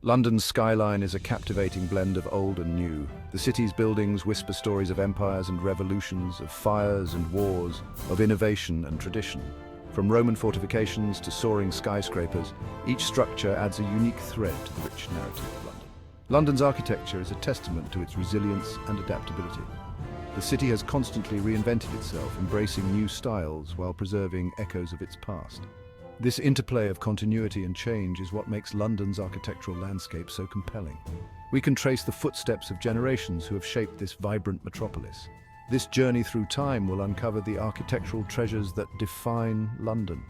London's skyline is a captivating blend of old and new. The city's buildings whisper stories of empires and revolutions, of fires and wars, of innovation and tradition. From Roman fortifications to soaring skyscrapers, each structure adds a unique thread to the rich narrative of London. London's architecture is a testament to its resilience and adaptability. The city has constantly reinvented itself, embracing new styles while preserving echoes of its past. This interplay of continuity and change is what makes London's architectural landscape so compelling. We can trace the footsteps of generations who have shaped this vibrant metropolis. This journey through time will uncover the architectural treasures that define London.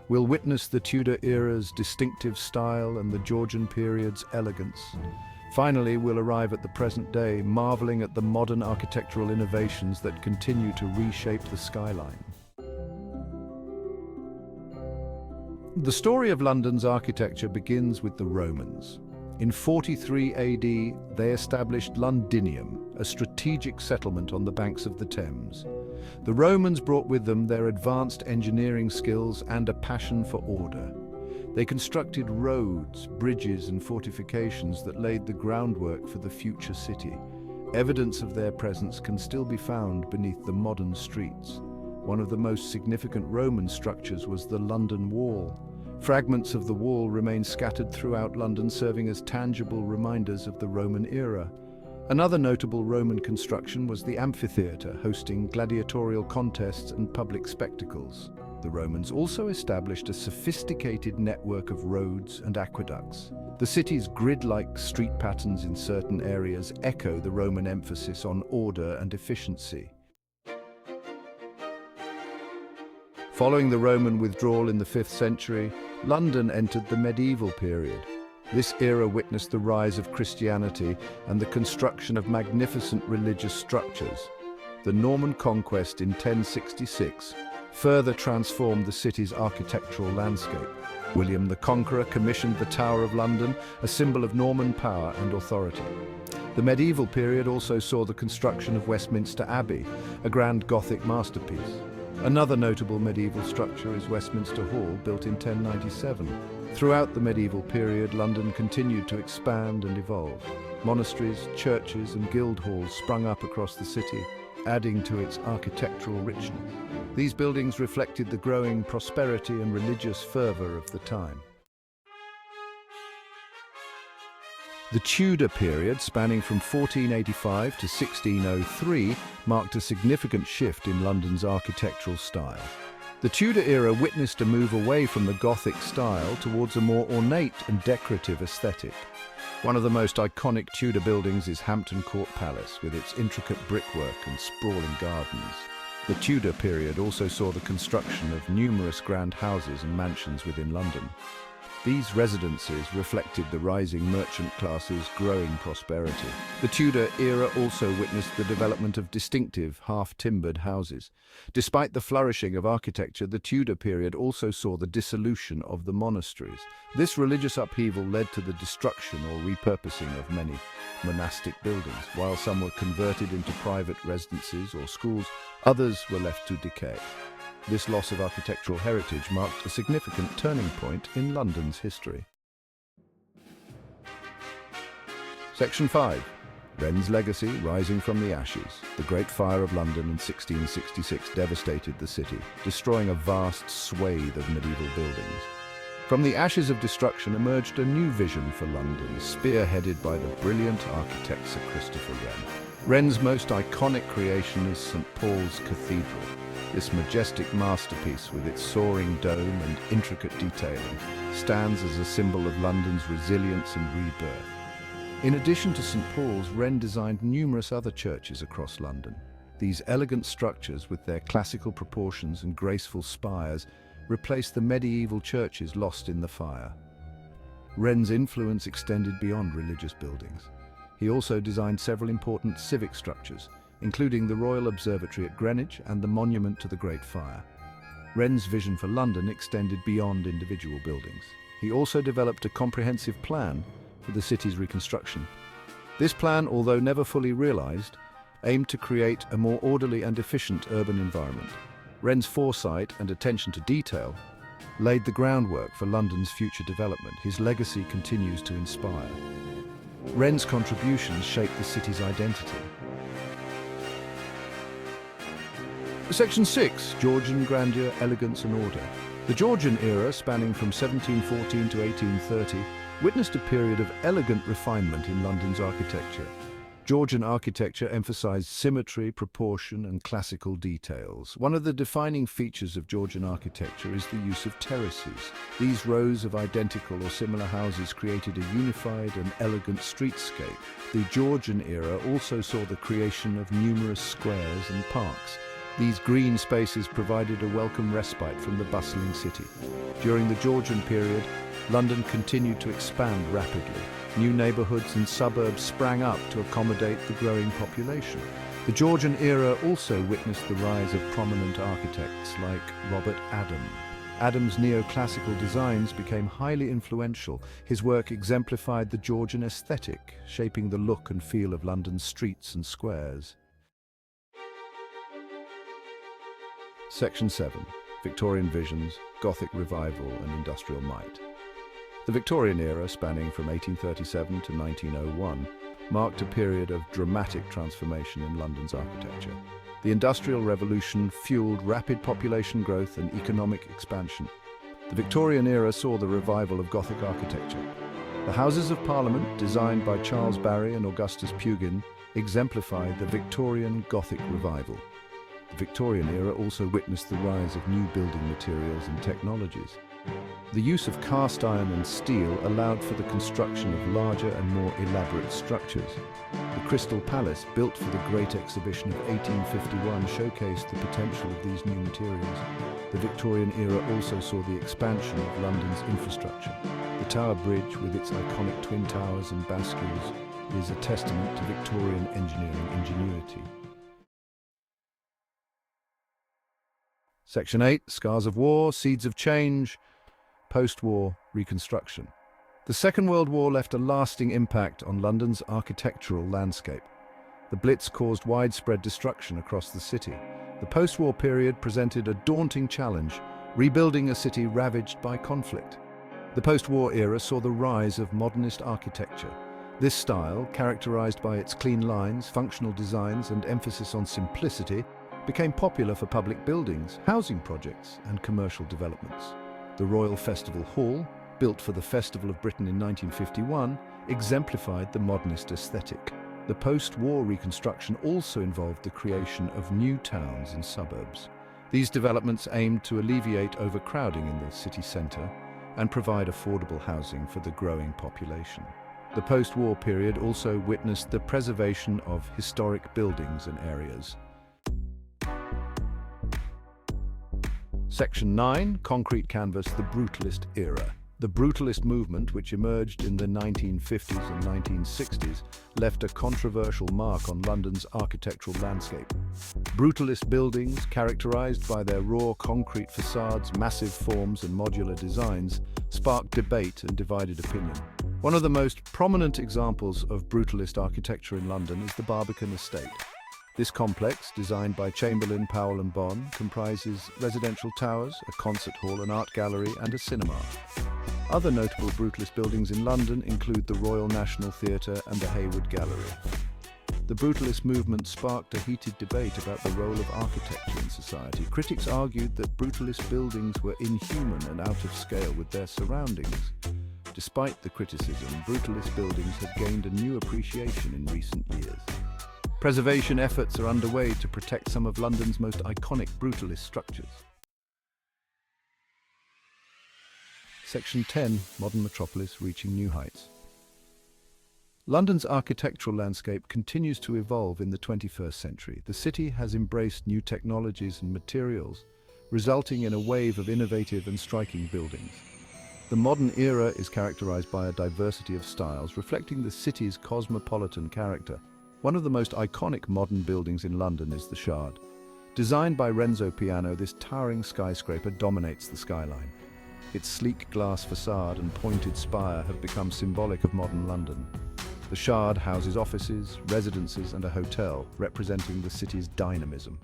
We'll witness the Tudor era's distinctive style and the Georgian period's elegance. Finally, we'll arrive at the present day, marveling at the modern architectural innovations that continue to reshape the skyline. The story of London's architecture begins with the Romans. In 43 AD, they established Londinium, a strategic settlement on the banks of the Thames. The Romans brought with them their advanced engineering skills and a passion for order. They constructed roads, bridges, and fortifications that laid the groundwork for the future city. Evidence of their presence can still be found beneath the modern streets. One of the most significant Roman structures was the London Wall. Fragments of the wall remain scattered throughout London, serving as tangible reminders of the Roman era. Another notable Roman construction was the amphitheatre, hosting gladiatorial contests and public spectacles. The Romans also established a sophisticated network of roads and aqueducts. The city's grid-like street patterns in certain areas echo the Roman emphasis on order and efficiency. Following the Roman withdrawal in the 5th century, London entered the medieval period. This era witnessed the rise of Christianity and the construction of magnificent religious structures. The Norman conquest in 1066 further transformed the city's architectural landscape. William the Conqueror commissioned the Tower of London, a symbol of Norman power and authority. The medieval period also saw the construction of Westminster Abbey, a grand Gothic masterpiece. Another notable medieval structure is Westminster Hall, built in 1097. Throughout the medieval period, London continued to expand and evolve. Monasteries, churches, and guild halls sprung up across the city, adding to its architectural richness. These buildings reflected the growing prosperity and religious fervor of the time. The Tudor period, spanning from 1485 to 1603, marked a significant shift in London's architectural style. The Tudor era witnessed a move away from the Gothic style towards a more ornate and decorative aesthetic. One of the most iconic Tudor buildings is Hampton Court Palace, with its intricate brickwork and sprawling gardens. The Tudor period also saw the construction of numerous grand houses and mansions within London. These residences reflected the rising merchant class's growing prosperity. The Tudor era also witnessed the development of distinctive, half-timbered houses. Despite the flourishing of architecture, the Tudor period also saw the dissolution of the monasteries. This religious upheaval led to the destruction or repurposing of many monastic buildings. While some were converted into private residences or schools, others were left to decay. This loss of architectural heritage marked a significant turning point in London's history. Section 5. Wren's legacy rising from the ashes. The Great Fire of London in 1666 devastated the city, destroying a vast swathe of medieval buildings. From the ashes of destruction emerged a new vision for London, spearheaded by the brilliant architect Sir Christopher Wren. Wren's most iconic creation is St. Paul's Cathedral. This majestic masterpiece, with its soaring dome and intricate detailing, stands as a symbol of London's resilience and rebirth. In addition to St. Paul's, Wren designed numerous other churches across London. These elegant structures, with their classical proportions and graceful spires, replaced the medieval churches lost in the fire. Wren's influence extended beyond religious buildings. He also designed several important civic structures, including the Royal Observatory at Greenwich and the Monument to the Great Fire. Wren's vision for London extended beyond individual buildings. He also developed a comprehensive plan for the city's reconstruction. This plan, although never fully realized, aimed to create a more orderly and efficient urban environment. Wren's foresight and attention to detail laid the groundwork for London's future development. His legacy continues to inspire. Wren's contributions shaped the city's identity. Section 6. Georgian grandeur, elegance and order. The Georgian era, spanning from 1714 to 1830, witnessed a period of elegant refinement in London's architecture. Georgian architecture emphasized symmetry, proportion and classical details. One of the defining features of Georgian architecture is the use of terraces. These rows of identical or similar houses created a unified and elegant streetscape. The Georgian era also saw the creation of numerous squares and parks. These green spaces provided a welcome respite from the bustling city. During the Georgian period, London continued to expand rapidly. New neighborhoods and suburbs sprang up to accommodate the growing population. The Georgian era also witnessed the rise of prominent architects like Robert Adam. Adam's neoclassical designs became highly influential. His work exemplified the Georgian aesthetic, shaping the look and feel of London's streets and squares. Section 7. Victorian Visions, Gothic Revival and Industrial Might. The Victorian era, spanning from 1837 to 1901, marked a period of dramatic transformation in London's architecture. The Industrial Revolution fueled rapid population growth and economic expansion. The Victorian era saw the revival of Gothic architecture. The Houses of Parliament, designed by Charles Barry and Augustus Pugin, exemplified the Victorian Gothic revival. The Victorian era also witnessed the rise of new building materials and technologies. The use of cast iron and steel allowed for the construction of larger and more elaborate structures. The Crystal Palace, built for the Great Exhibition of 1851, showcased the potential of these new materials. The Victorian era also saw the expansion of London's infrastructure. The Tower Bridge, with its iconic twin towers and bascules, is a testament to Victorian engineering ingenuity. Section 8. Scars of War, Seeds of Change, Post-War Reconstruction. The Second World War left a lasting impact on London's architectural landscape. The Blitz caused widespread destruction across the city. The post-war period presented a daunting challenge, rebuilding a city ravaged by conflict. The post-war era saw the rise of modernist architecture. This style, characterized by its clean lines, functional designs, and emphasis on simplicity, became popular for public buildings, housing projects, and commercial developments. The Royal Festival Hall, built for the Festival of Britain in 1951, exemplified the modernist aesthetic. The post-war reconstruction also involved the creation of new towns and suburbs. These developments aimed to alleviate overcrowding in the city centre and provide affordable housing for the growing population. The post-war period also witnessed the preservation of historic buildings and areas. Section 9. Concrete Canvas, the Brutalist Era. The Brutalist movement, which emerged in the 1950s and 1960s, left a controversial mark on London's architectural landscape. Brutalist buildings, characterized by their raw concrete facades, massive forms and modular designs, sparked debate and divided opinion. One of the most prominent examples of Brutalist architecture in London is the Barbican Estate. This complex, designed by Chamberlain, Powell and Bon, comprises residential towers, a concert hall, an art gallery and a cinema. Other notable Brutalist buildings in London include the Royal National Theatre and the Hayward Gallery. The Brutalist movement sparked a heated debate about the role of architecture in society. Critics argued that Brutalist buildings were inhuman and out of scale with their surroundings. Despite the criticism, Brutalist buildings have gained a new appreciation in recent years. Preservation efforts are underway to protect some of London's most iconic Brutalist structures. Section 10. Modern Metropolis Reaching New Heights. London's architectural landscape continues to evolve in the 21st century. The city has embraced new technologies and materials, resulting in a wave of innovative and striking buildings. The modern era is characterized by a diversity of styles, reflecting the city's cosmopolitan character. One of the most iconic modern buildings in London is the Shard. Designed by Renzo Piano, this towering skyscraper dominates the skyline. Its sleek glass facade and pointed spire have become symbolic of modern London. The Shard houses offices, residences and a hotel, representing the city's dynamism.